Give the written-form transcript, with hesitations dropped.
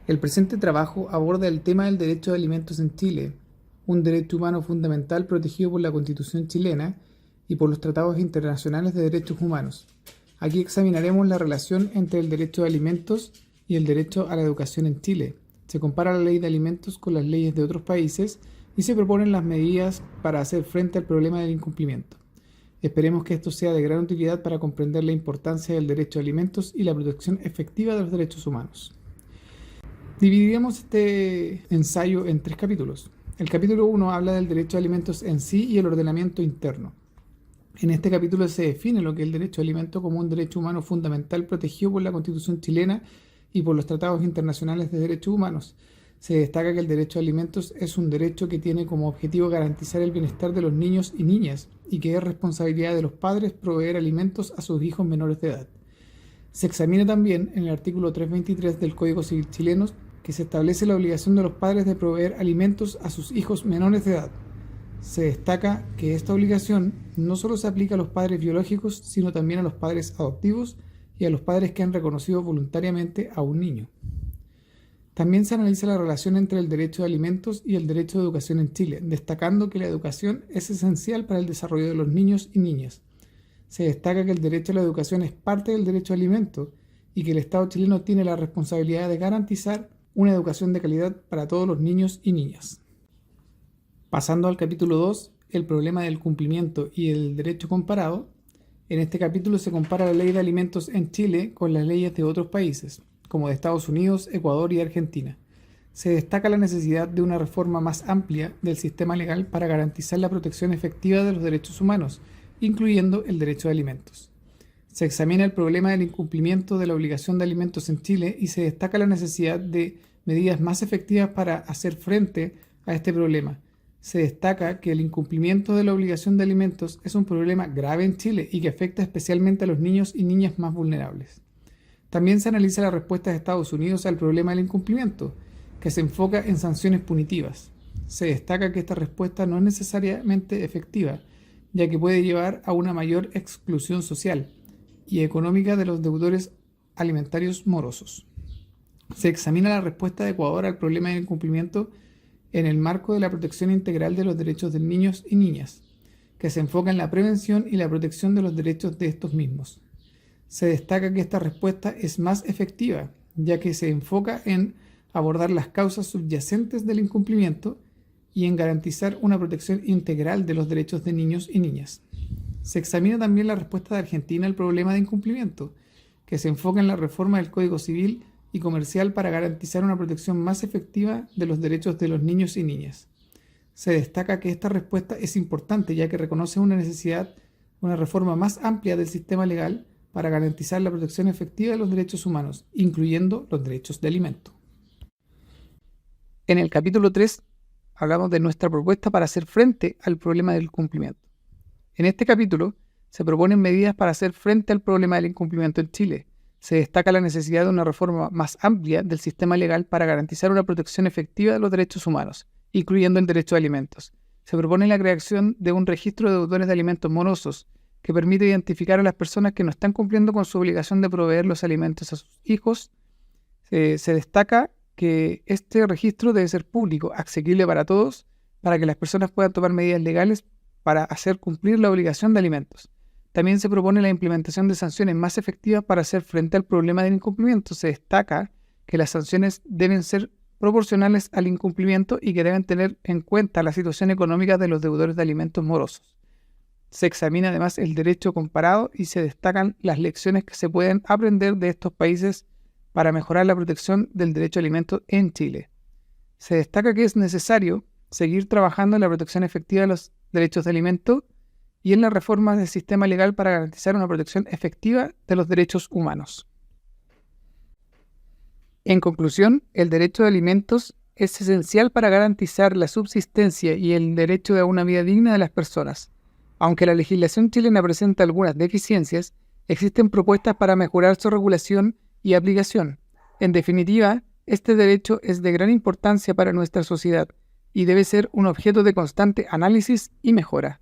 El presente trabajo aborda el tema del derecho de alimentos en Chile, un derecho humano fundamental protegido por la Constitución chilena y por los tratados internacionales de derechos humanos. Aquí examinaremos la relación entre el derecho de alimentos y el derecho a la educación en Chile. Se compara la ley de alimentos con las leyes de otros países y se proponen las medidas para hacer frente al problema del incumplimiento. Esperemos que esto sea de gran utilidad para comprender la importancia del derecho a alimentos y la protección efectiva de los derechos humanos. Dividiremos este ensayo en 3 capítulos. El capítulo 1 habla del derecho a alimentos en sí y el ordenamiento interno. En este capítulo se define lo que es el derecho a alimento como un derecho humano fundamental protegido por la Constitución chilena y por los tratados internacionales de derechos humanos. Se destaca que el derecho a alimentos es un derecho que tiene como objetivo garantizar el bienestar de los niños y niñas y que es responsabilidad de los padres proveer alimentos a sus hijos menores de edad. Se examina también en el artículo 323 del Código Civil chileno que se establece la obligación de los padres de proveer alimentos a sus hijos menores de edad. Se destaca que esta obligación no solo se aplica a los padres biológicos, sino también a los padres adoptivos y a los padres que han reconocido voluntariamente a un niño. También se analiza la relación entre el derecho de alimentos y el derecho de educación en Chile, destacando que la educación es esencial para el desarrollo de los niños y niñas. Se destaca que el derecho a la educación es parte del derecho a alimentos y que el Estado chileno tiene la responsabilidad de garantizar una educación de calidad para todos los niños y niñas. Pasando al capítulo 2, el problema del cumplimiento y el derecho comparado. En este capítulo se compara la ley de alimentos en Chile con las leyes de otros países, como de Estados Unidos, Ecuador y Argentina. Se destaca la necesidad de una reforma más amplia del sistema legal para garantizar la protección efectiva de los derechos humanos, incluyendo el derecho de alimentos. Se examina el problema del incumplimiento de la obligación de alimentos en Chile y se destaca la necesidad de medidas más efectivas para hacer frente a este problema. Se destaca que el incumplimiento de la obligación de alimentos es un problema grave en Chile y que afecta especialmente a los niños y niñas más vulnerables. También se analiza la respuesta de Estados Unidos al problema del incumplimiento, que se enfoca en sanciones punitivas. Se destaca que esta respuesta no es necesariamente efectiva, ya que puede llevar a una mayor exclusión social y económica de los deudores alimentarios morosos. Se examina la respuesta de Ecuador al problema del incumplimiento en el marco de la protección integral de los derechos de niños y niñas, que se enfoca en la prevención y la protección de los derechos de estos mismos. Se destaca que esta respuesta es más efectiva, ya que se enfoca en abordar las causas subyacentes del incumplimiento y en garantizar una protección integral de los derechos de niños y niñas. Se examina también la respuesta de Argentina al problema de incumplimiento, que se enfoca en la reforma del Código Civil y Comercial para garantizar una protección más efectiva de los derechos de los niños y niñas. Se destaca que esta respuesta es importante ya que reconoce una necesidad de una reforma más amplia del sistema legal para garantizar la protección efectiva de los derechos humanos, incluyendo los derechos de alimento. En el capítulo 3 hablamos de nuestra propuesta para hacer frente al problema del cumplimiento. En este capítulo se proponen medidas para hacer frente al problema del incumplimiento en Chile. Se destaca la necesidad de una reforma más amplia del sistema legal para garantizar una protección efectiva de los derechos humanos, incluyendo el derecho a alimentos. Se propone la creación de un registro de deudores de alimentos morosos que permite identificar a las personas que no están cumpliendo con su obligación de proveer los alimentos a sus hijos. Se destaca que este registro debe ser público, accesible para todos, para que las personas puedan tomar medidas legales para hacer cumplir la obligación de alimentos. También se propone la implementación de sanciones más efectivas para hacer frente al problema del incumplimiento. Se destaca que las sanciones deben ser proporcionales al incumplimiento y que deben tener en cuenta la situación económica de los deudores de alimentos morosos. Se examina además el derecho comparado y se destacan las lecciones que se pueden aprender de estos países para mejorar la protección del derecho a alimentos en Chile. Se destaca que es necesario seguir trabajando en la protección efectiva de los derechos de alimento y en las reformas del sistema legal para garantizar una protección efectiva de los derechos humanos. En conclusión, el derecho de alimentos es esencial para garantizar la subsistencia y el derecho a una vida digna de las personas. Aunque la legislación chilena presenta algunas deficiencias, existen propuestas para mejorar su regulación y aplicación. En definitiva, este derecho es de gran importancia para nuestra sociedad y debe ser un objeto de constante análisis y mejora.